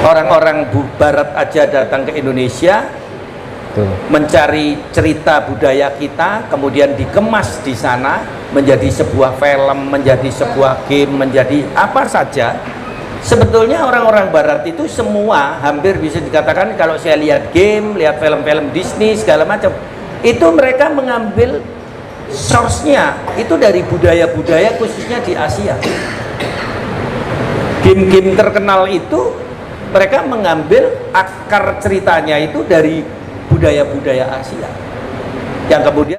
Orang-orang Barat aja datang ke Indonesia mencari cerita budaya kita, kemudian dikemas di sana menjadi sebuah film, menjadi sebuah game, menjadi apa saja. Sebetulnya orang-orang Barat itu semua hampir bisa dikatakan, kalau saya lihat game, lihat film-film Disney segala macam, itu mereka mengambil source-nya itu dari budaya-budaya khususnya di Asia. Game-game terkenal itu mereka mengambil akar ceritanya itu dari budaya-budaya Asia yang kemudian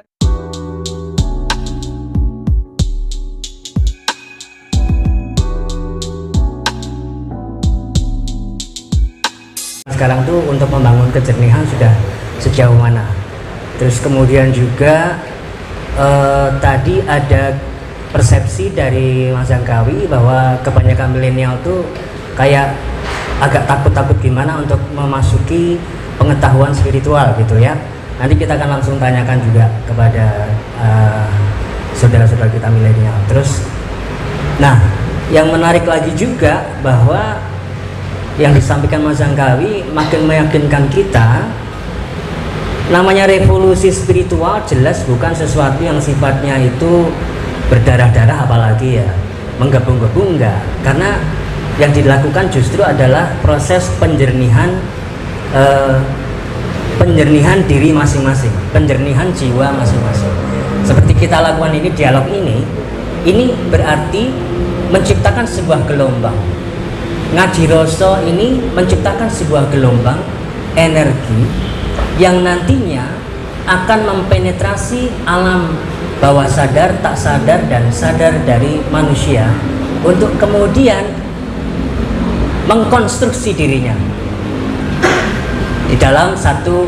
sekarang tuh untuk membangun kejernihan sudah sejauh mana. Terus kemudian juga tadi ada persepsi dari Mas Jangkawi bahwa kebanyakan milenial tuh kayak agak takut-takut gimana untuk memasuki pengetahuan spiritual gitu ya. Nanti kita akan langsung tanyakan juga kepada saudara-saudara kita milenial. Terus, nah yang menarik lagi juga bahwa yang disampaikan Mas Jangkawi makin meyakinkan kita, namanya revolusi spiritual jelas bukan sesuatu yang sifatnya itu berdarah-darah, apalagi ya menggabung-gabung, enggak. Karena yang dilakukan justru adalah proses penjernihan diri masing-masing, penjernihan jiwa masing-masing. Seperti kita lakukan ini, dialog ini berarti menciptakan sebuah gelombang. Ngaji rasa ini menciptakan sebuah gelombang energi yang nantinya akan mempenetrasi alam bawah sadar, tak sadar, dan sadar dari manusia untuk kemudian mengkonstruksi dirinya di dalam satu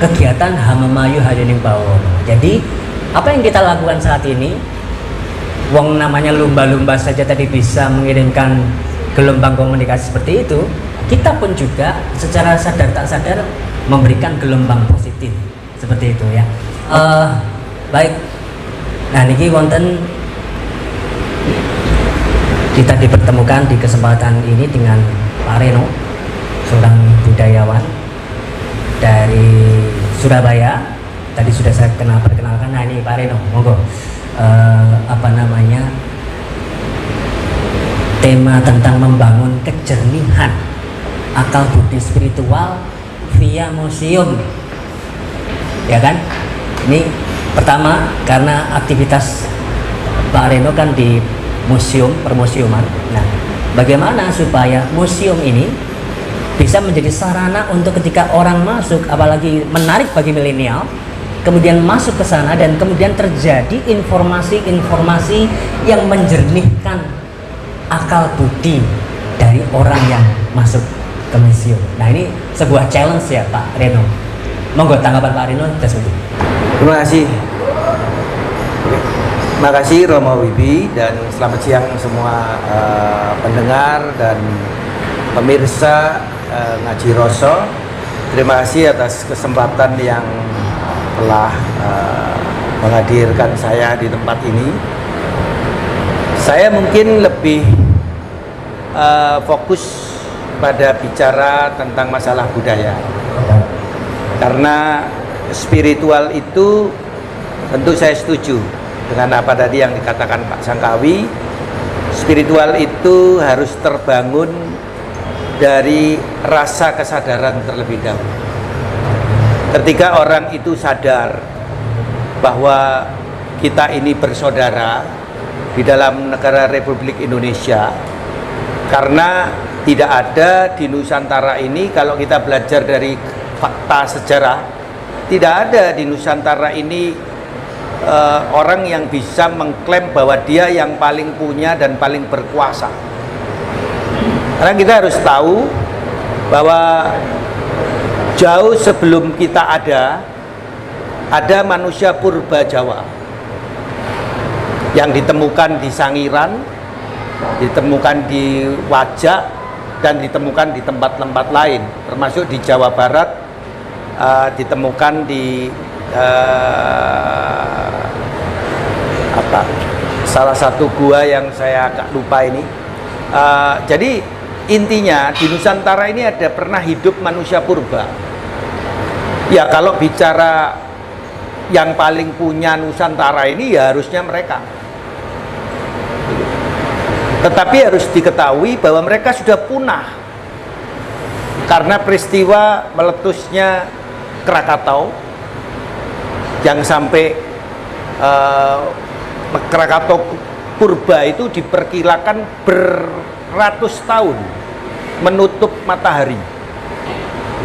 kegiatan Hamamayu Hadining Bawono. Jadi apa yang kita lakukan saat ini, wong namanya lumba-lumba saja tadi bisa mengirimkan gelombang komunikasi seperti itu, kita pun juga secara sadar tak sadar memberikan gelombang positif seperti itu ya. Baik, nah niki wonten kita dipertemukan di kesempatan ini dengan Pak Reno, seorang budayawan dari Surabaya. Tadi sudah saya perkenalkan. Nah ini Pak Reno, monggo. Tema tentang membangun kejernihan akal budi spiritual via museum, ya kan? Ini pertama karena aktivitas Pak Reno kan di museum, permuseuman. Nah, bagaimana supaya museum ini bisa menjadi sarana untuk ketika orang masuk, apalagi menarik bagi milenial, kemudian masuk ke sana dan kemudian terjadi informasi-informasi yang menjernihkan akal budi dari orang yang masuk ke museum. Nah ini sebuah challenge ya Pak Reno. Monggo tanggapan Pak Reno. Terima kasih. Terima kasih Romo Wibi, dan selamat siang semua pendengar dan pemirsa Ngaji Roso. Terima kasih atas kesempatan yang telah menghadirkan saya di tempat ini. Saya mungkin lebih fokus pada bicara tentang masalah budaya, karena spiritual itu tentu saya setuju dengan apa tadi yang dikatakan Pak Jangkawi. Spiritual itu harus terbangun dari rasa kesadaran terlebih dahulu. Ketika orang itu sadar bahwa kita ini bersaudara di dalam negara Republik Indonesia, karena tidak ada di Nusantara ini, kalau kita belajar dari fakta sejarah, tidak ada di Nusantara ini orang yang bisa mengklaim bahwa dia yang paling punya dan paling berkuasa. Karena kita harus tahu bahwa jauh sebelum kita ada manusia purba Jawa yang ditemukan di Sangiran, ditemukan di Wajak, dan ditemukan di tempat-tempat lain, termasuk di Jawa Barat, ditemukan di salah satu gua yang saya agak lupa ini. Jadi intinya di Nusantara ini ada pernah hidup manusia purba. Ya kalau bicara yang paling punya Nusantara ini ya harusnya mereka. Tetapi harus diketahui bahwa mereka sudah punah karena peristiwa meletusnya Krakatau yang sampai Krakatau purba itu diperkirakan beratus tahun menutup matahari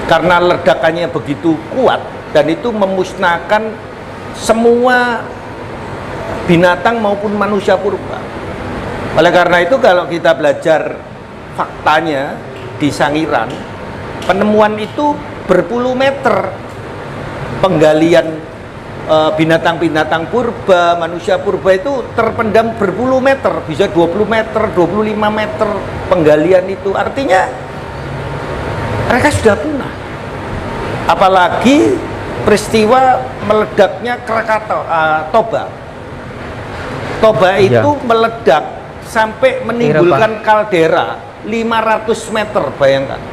karena ledakannya begitu kuat dan itu memusnahkan semua binatang maupun manusia purba. Oleh karena itu kalau kita belajar faktanya di Sangiran, penemuan itu berpuluh meter penggalian binatang-binatang purba, manusia purba itu terpendam berpuluh meter, bisa 20 meter, 25 meter penggalian itu. Artinya mereka sudah punah. Apalagi peristiwa meledaknya Krakatau, Toba itu meledak sampai menimbulkan kaldera 500 meter, bayangkan.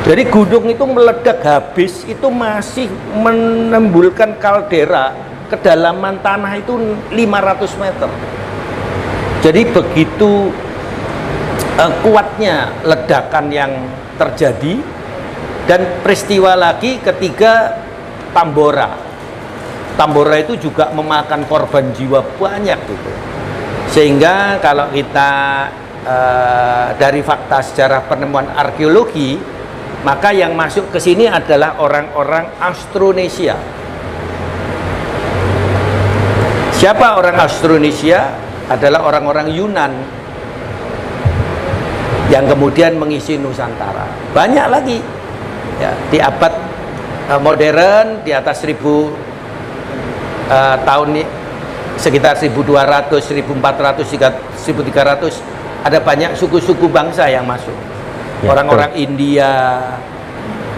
Jadi gunung itu meledak habis, itu masih menimbulkan kaldera, kedalaman tanah itu 500 meter. Jadi begitu kuatnya ledakan yang terjadi. Dan peristiwa lagi ketiga Tambora. Tambora itu juga memakan korban jiwa banyak gitu. Sehingga kalau kita dari fakta sejarah penemuan arkeologi, maka yang masuk ke sini adalah orang-orang Austronesia. Siapa orang Austronesia? Adalah orang-orang Yunan yang kemudian mengisi Nusantara. Banyak lagi ya, di abad modern di atas 1000 tahun sekitar 1200, 1400, 1300 ada banyak suku-suku bangsa yang masuk. Orang-orang India,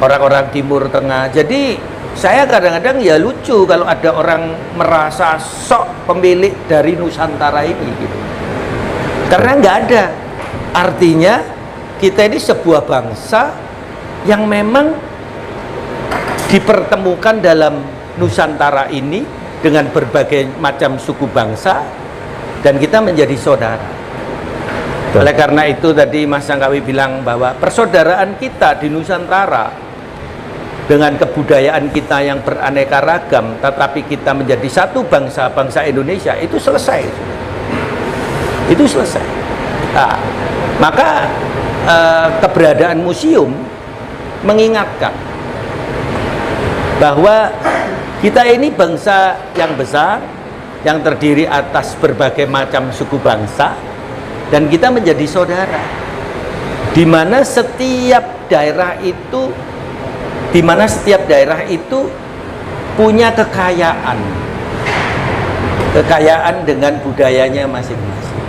orang-orang Timur Tengah. Jadi saya kadang-kadang ya lucu kalau ada orang merasa sok pemilik dari Nusantara ini gitu. Karena nggak ada. Artinya kita ini sebuah bangsa yang memang dipertemukan dalam Nusantara ini dengan berbagai macam suku bangsa dan kita menjadi saudara. Oleh karena itu tadi Mas Sangkawi bilang bahwa persaudaraan kita di Nusantara dengan kebudayaan kita yang beraneka ragam, tetapi kita menjadi satu bangsa, bangsa Indonesia, itu selesai. Itu selesai. Nah, maka keberadaan museum mengingatkan bahwa kita ini bangsa yang besar, yang terdiri atas berbagai macam suku bangsa, dan kita menjadi saudara, di mana setiap daerah itu punya kekayaan dengan budayanya masing-masing.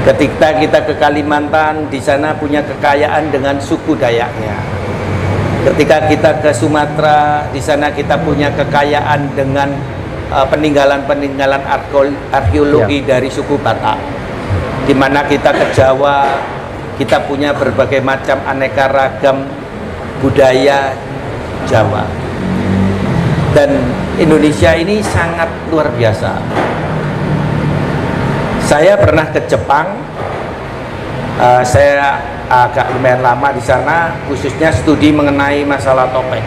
Ketika kita ke Kalimantan, di sana punya kekayaan dengan suku Dayaknya. Ketika kita ke Sumatera, di sana kita punya kekayaan dengan peninggalan-peninggalan arkeologi dari suku Batak. Di mana kita ke Jawa, kita punya berbagai macam aneka ragam budaya Jawa. Dan Indonesia ini sangat luar biasa. Saya pernah ke Jepang, saya agak lumayan lama di sana, khususnya studi mengenai masalah topeng.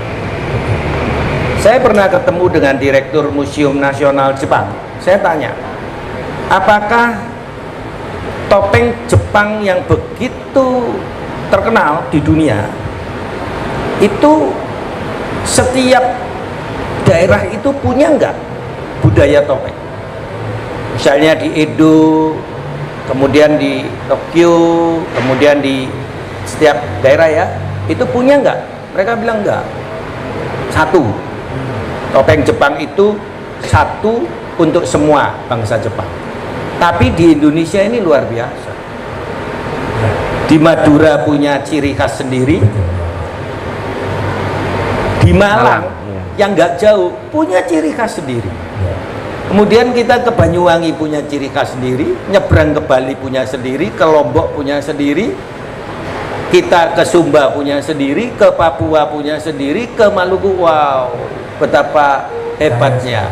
Saya pernah ketemu dengan Direktur Museum Nasional Jepang. Saya tanya, apakah topeng Jepang yang begitu terkenal di dunia itu setiap daerah itu punya nggak budaya topeng? Misalnya di Edo, kemudian di Tokyo, kemudian di setiap daerah ya, itu punya nggak? Mereka bilang nggak. Satu, topeng Jepang itu satu untuk semua bangsa Jepang. Tapi di Indonesia ini luar biasa. Di Madura punya ciri khas sendiri. Di Malang yang nggak jauh punya ciri khas sendiri. Kemudian kita ke Banyuwangi punya ciri khas sendiri, nyebrang ke Bali punya sendiri, ke Lombok punya sendiri, kita ke Sumba punya sendiri, ke Papua punya sendiri, ke Maluku. Wow, betapa hebatnya.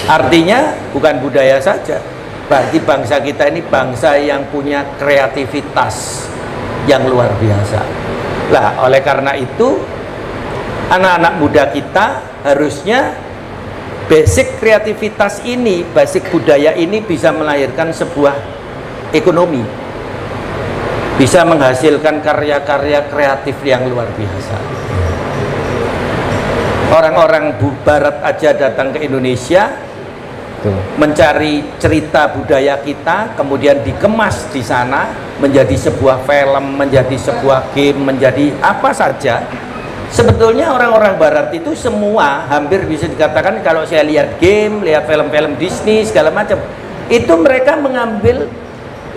Artinya bukan budaya saja, berarti bangsa kita ini bangsa yang punya kreativitas yang luar biasa. Lah, oleh karena itu anak-anak muda kita harusnya basic kreativitas ini, basic budaya ini bisa melahirkan sebuah ekonomi, bisa menghasilkan karya-karya kreatif yang luar biasa. Orang-orang barat aja datang ke Indonesia mencari cerita budaya kita, kemudian dikemas di sana menjadi sebuah film, menjadi sebuah game, menjadi apa saja. Sebetulnya orang-orang barat itu semua hampir bisa dikatakan, kalau saya lihat game, lihat film-film Disney segala macam, itu mereka mengambil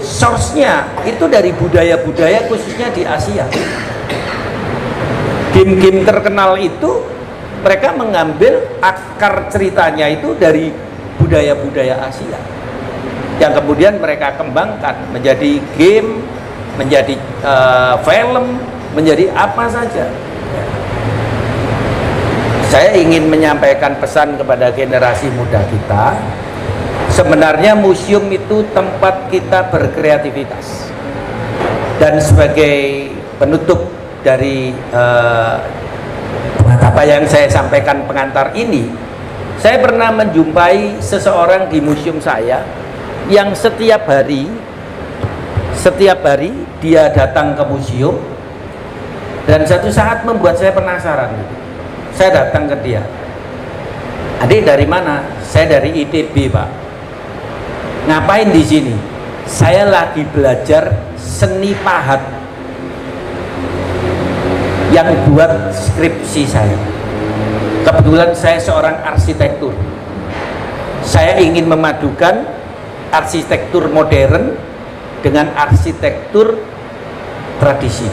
source-nya itu dari budaya-budaya khususnya di Asia. Game-game terkenal itu mereka mengambil akar ceritanya itu dari budaya-budaya Asia yang kemudian mereka kembangkan menjadi game, menjadi film, menjadi apa saja. Saya ingin menyampaikan pesan kepada generasi muda kita, sebenarnya museum itu tempat kita berkreativitas. Dan sebagai penutup dari apa yang saya sampaikan pengantar ini, saya pernah menjumpai seseorang di museum saya yang setiap hari dia datang ke museum, dan satu saat membuat saya penasaran. Saya datang ke dia, "Adik dari mana?" "Saya dari ITB, Pak." "Ngapain di sini?" "Saya lagi belajar seni pahat yang buat skripsi saya. Kebetulan saya seorang arsitektur. Saya ingin memadukan arsitektur modern dengan arsitektur tradisi.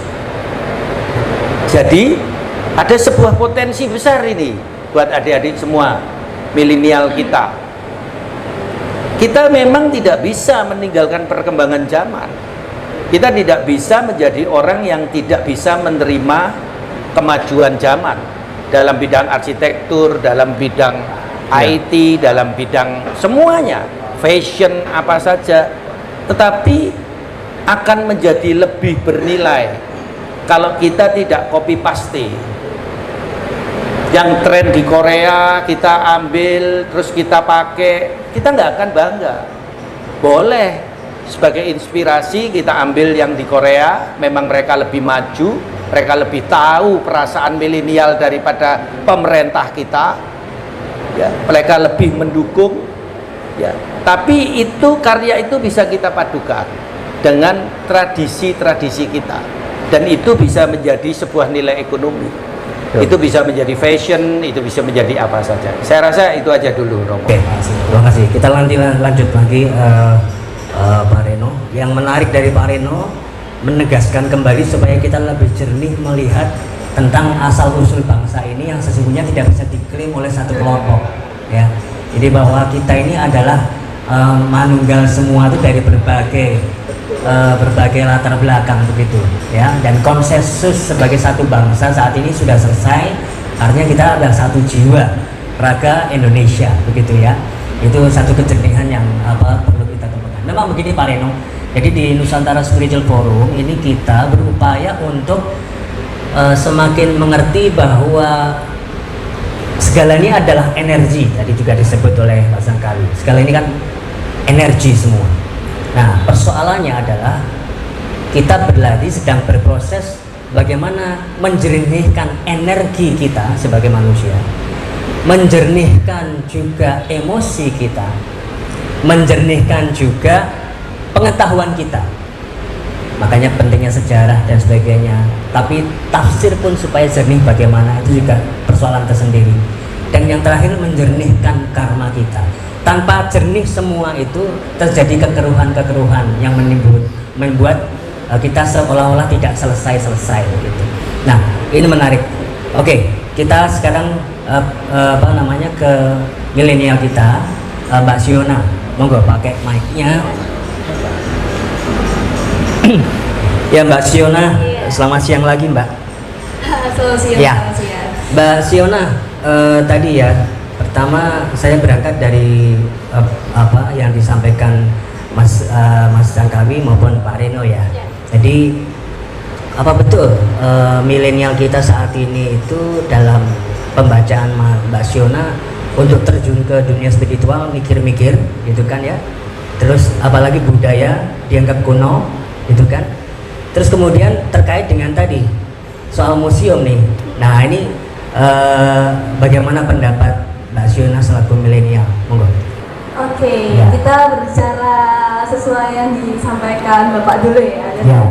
Jadi ada sebuah potensi besar ini buat adik-adik semua milenial kita. Kita memang tidak bisa meninggalkan perkembangan zaman. Kita tidak bisa menjadi orang yang tidak bisa menerima kemajuan zaman dalam bidang arsitektur, dalam bidang IT, dalam bidang semuanya, fashion apa saja. Tetapi akan menjadi lebih bernilai kalau kita tidak copy paste. Yang tren di Korea kita ambil terus kita pakai, kita nggak akan bangga. Boleh sebagai inspirasi kita ambil yang di Korea, memang mereka lebih maju, mereka lebih tahu perasaan milenial daripada pemerintah kita, ya, mereka lebih mendukung, ya. Tapi itu karya itu bisa kita padukan dengan tradisi-tradisi kita, dan itu bisa menjadi sebuah nilai ekonomi. Itu bisa menjadi fashion, itu bisa menjadi apa saja. Saya rasa itu aja dulu, Romo. Oke, terima kasih. Kita lanjut lagi, Pak Reno. Yang menarik dari Pak Reno menegaskan kembali supaya kita lebih jernih melihat tentang asal usul bangsa ini yang sesungguhnya tidak bisa diklaim oleh satu kelompok, ya. Jadi bahwa kita ini adalah manunggal semua itu dari berbagai latar belakang begitu, ya. Dan konsensus sebagai satu bangsa saat ini sudah selesai. Artinya kita adalah satu jiwa raga Indonesia begitu, ya. Itu satu kejernihan yang perlu kita temukan. Memang begini Pak Reno. Jadi di Nusantara Spiritual Forum ini kita berupaya untuk semakin mengerti bahwa segala ini adalah energi. Tadi juga disebut oleh Pak Sangkawi. Segala ini kan energi semua. Nah, persoalannya adalah kita berlari sedang berproses bagaimana menjernihkan energi kita sebagai manusia, menjernihkan juga emosi kita, menjernihkan juga pengetahuan kita. Makanya pentingnya sejarah dan sebagainya. Tapi tafsir pun supaya jernih bagaimana itu juga persoalan tersendiri. Dan yang terakhir menjernihkan karma kita. Tanpa jernih semua itu terjadi kekeruhan-kekeruhan yang membuat kita seolah-olah tidak selesai gitu. Nah, ini menarik. Oke, kita sekarang ke milenial kita. Mbak Siona, monggo pakai mic-nya. Ya Mbak Siona, selamat siang lagi Mbak. Selamat siang. Ya. Selamat siang. Mbak Siona, tadi ya, pertama saya berangkat dari apa yang disampaikan Mas Sangkawi maupun Pak Reno ya. Ya. Jadi apa betul milenial kita saat ini itu dalam pembacaan Mbak Siona untuk terjun ke dunia spiritual mikir-mikir gitu kan ya. Terus apalagi budaya dianggap kuno gitu kan. Terus kemudian terkait dengan tadi soal museum nih. Nah ini bagaimana pendapat Mbak Siona selaku milenial? Monggo. Oke, Ya. kita berbicara sesuai yang disampaikan Bapak dulu ya. Ya.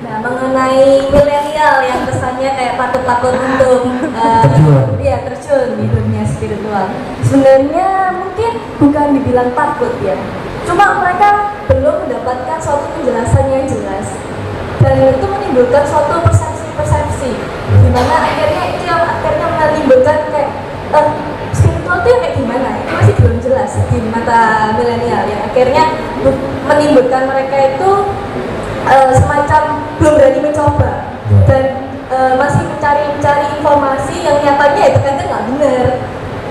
Nah, mengenai milenial yang kesannya kayak takut-takut untuk terjun di dunia spiritual. Sebenarnya mungkin bukan dibilang takut ya. Cuma mereka belum mendapatkan suatu penjelasan yang jelas. Dan itu menimbulkan suatu persepsi-persepsi. Dimana akhirnya itu yang akhirnya menimbulkan kayak spiritual itu yang kayak gimana? Itu masih belum jelas di mata milenial yang akhirnya menimbulkan mereka itu semacam belum berani mencoba dan masih mencari informasi yang nyatanya itu kan nggak benar.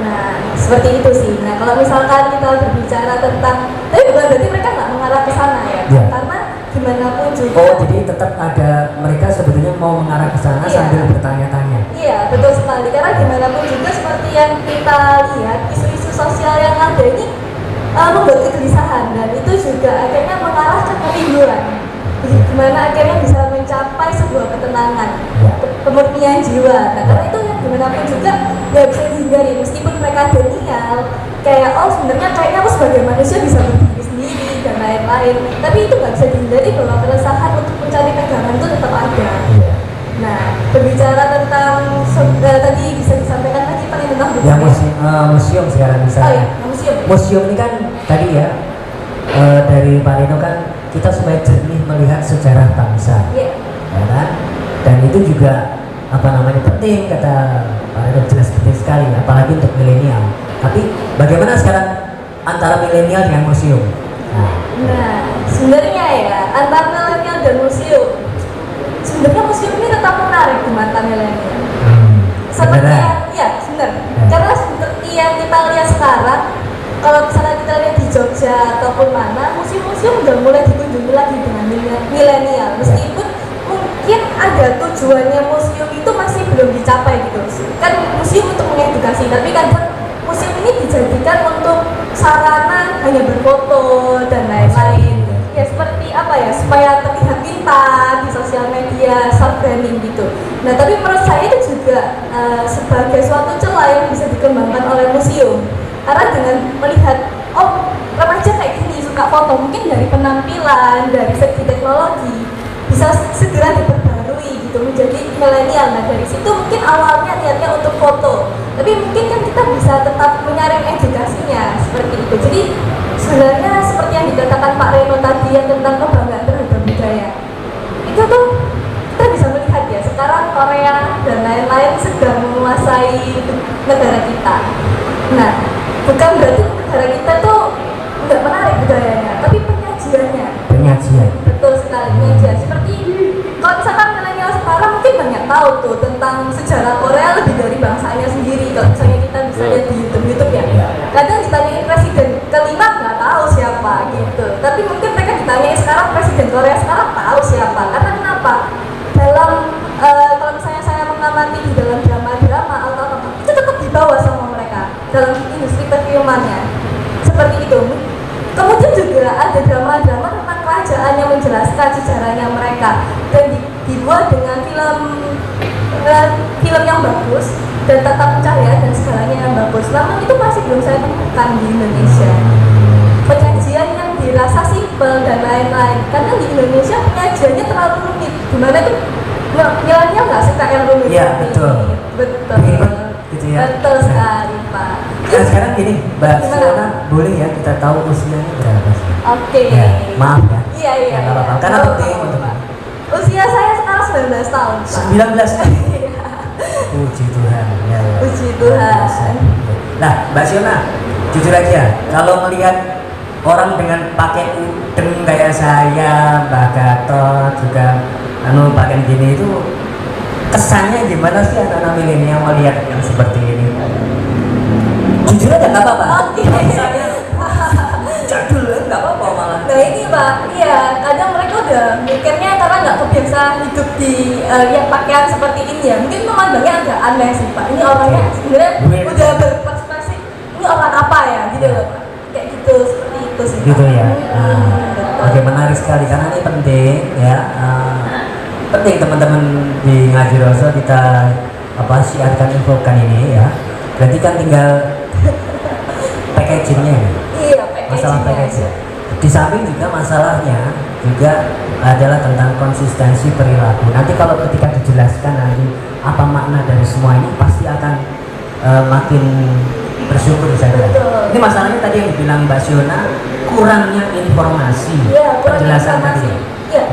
Nah seperti itu sih. Nah kalau misalkan kita berbicara tentang, tapi bukan berarti mereka nggak mengarah ke sana ya, karena gimana pun juga. Oh jadi tetap ada mereka sebetulnya mau mengarah ke sana sambil bertanya-tanya. Iya betul sekali, karena gimana pun juga seperti yang kita lihat isu-isu sosial yang ada ini membuat kegelisahan dan itu juga akhirnya mengarah ke kerinduan. Gimana akhirnya bisa mencapai sebuah ketenangan, kemurnian jiwa. Nah karena itu yang gimana pun juga nggak bisa dihindari, meskipun mereka denial kayak sebenarnya kayaknya aku sebagai manusia bisa berdiri sendiri dan lain-lain, tapi itu nggak bisa dihindari bahwa keresahan untuk mencari pegangan itu tetap ada. Nah berbicara tentang tadi bisa disampaikan lagi paling tentang Ya museum sekarang misalnya. museum. Museum ini kan tadi ya dari Pak Reno kan kita supaya jernih melihat sejarah bangsa, Iya. ya kan? Dan itu juga apa namanya penting, kata Pak Reno jelas penting sekali, apalagi untuk milenial. Tapi bagaimana sekarang antara milenial dengan museum? Nah, sebenarnya ya antara milenial dan museum, sebenarnya museum ini tetap menarik di mata milenial. Seperti benar. Karena seperti yang kita lihat sekarang, kalau misalnya kita lihat di Jogja ataupun mana, museum-museum udah mulai dikunjungi lagi dengan milenial, meskipun mungkin ada tujuannya museum itu masih belum dicapai gitu. Kan museum untuk mengedukasi, tapi kadang museum ini dijadikan untuk sarana hanya berfoto dan lain-lain. Ya seperti apa ya, supaya terlihat pintar di sosial media, self branding gitu. Nah tapi menurut saya itu juga sebagai suatu celah yang bisa dikembangkan oleh museum. Karena dengan melihat, remaja kayak gini suka foto, mungkin dari penampilan, dari segi teknologi bisa segera diperbarui gitu menjadi milenial. Nah dari situ mungkin awalnya niatnya untuk foto, tapi mungkin kan kita bisa tetap menyaring edukasinya seperti itu. Jadi sebenarnya seperti yang dikatakan Pak Reno tadi yang tentang kebanggaan terhadap budaya, itu tuh kita bisa melihat ya sekarang Korea dan lain-lain sedang menguasai negara kita. Nah bukan berarti negara kita tuh nggak menarik budayanya, tapi penyajiannya. Penyajian. Betul sekali, penyajian. Seperti kalau misalkan milenial sekarang mungkin banyak tahu tuh tentang sejarah Korea lebih dari bangsanya sendiri. Kalau misalnya kita bisa lihat di YouTube ya, kadang ditanyain presiden kelima nggak tahu siapa gitu. Tapi mungkin mereka ditanyain sekarang presiden Korea sekarang tahu siapa. Karena kenapa? Dalam kalau misalnya saya mengamati di dalam drama-drama atau apa, itu tetap dibawa sama mereka dalam industri perfilmannya seperti itu. Kemudian juga ada drama-drama tentang kerajaan yang menjelaskan sejarahnya mereka dan dibuat dengan film yang bagus dan tata pencahayaan dan segalanya yang bagus. Namun itu masih belum saya temukan di Indonesia. Penyajian yang dirasa simpel dan lain-lain, karena di Indonesia penyajiannya terlalu rumit. Gimana tuh milenial nggak suka yang rumit? Iya betul. Betul. Gitu ya. Betul sekali Pak. Nah sekarang gini Mbak Siona, boleh ya kita tahu usianya berapa sih? Oke. Ya, maaf ya. Iya. Ya, nggak apa-apa. Karena penting untuk usia saya sekarang 19 tahun Pak. 19. Puji Tuhan. Ya. Puji Tuhan. Nah Mbak Siona, jujur aja, kalau melihat orang dengan pakai udeng kayak saya, Mbak Gatot juga pakai gini itu kesannya gimana sih anak-anak milenial melihat yang seperti ini? Jujur aja nggak apa-apa. Oke. Saya jadul nggak apa-apa malah. Nah ini Pak, iya kadang mereka udah mikirnya karena nggak kebiasa hidup di yang pakaian seperti ini ya. Mungkin memandangnya agak aneh sih Pak. Ini orangnya sebenarnya udah berprestasi. Ini orang apa ya gitu loh Pak. Kayak gitu seperti itu sih. Gitu Pak. ya. Betul. Oke, menarik sekali karena ini penting ya. Penting teman-teman di Ngaji Roso kita siarkan infokan ini ya. Berarti kan tinggal packagingnya ya. Iya, Masalah packaging-nya. packaging. Di samping juga masalahnya juga adalah tentang konsistensi perilaku. Nanti kalau ketika dijelaskan nanti apa makna dari semua ini pasti akan makin bersyukur saya kira. Betul. Ini masalahnya tadi yang dibilang Mbak Siona, kurangnya informasi, Iya, kurang penjelasan informasi. tadi. Iya,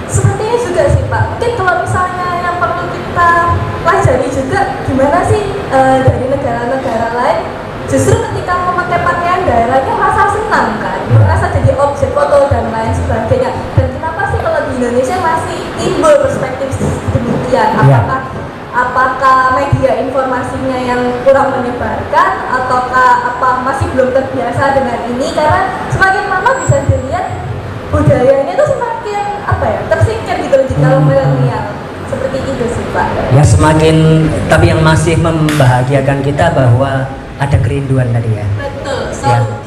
sepertinya juga sih Pak. Mungkin kalau misalnya yang perlu kita pelajari juga gimana sih dari negara-negara lain justru ketika memakai pakaian daerahnya merasa senang kan, merasa jadi objek foto dan lain sebagainya. Dan kenapa sih kalau di Indonesia masih timbul perspektif demikian? Iya. Apakah media informasinya yang kurang menyebarkan ataukah masih belum terbiasa dengan ini? Karena semakin lama bisa dilihat budayanya itu semakin tersingkir gitu loh di kalangan milenial. Seperti itu sih Pak. Ya semakin, tapi yang masih membahagiakan kita bahwa ada kerinduan tadi ya. Betul, Ya, selalu.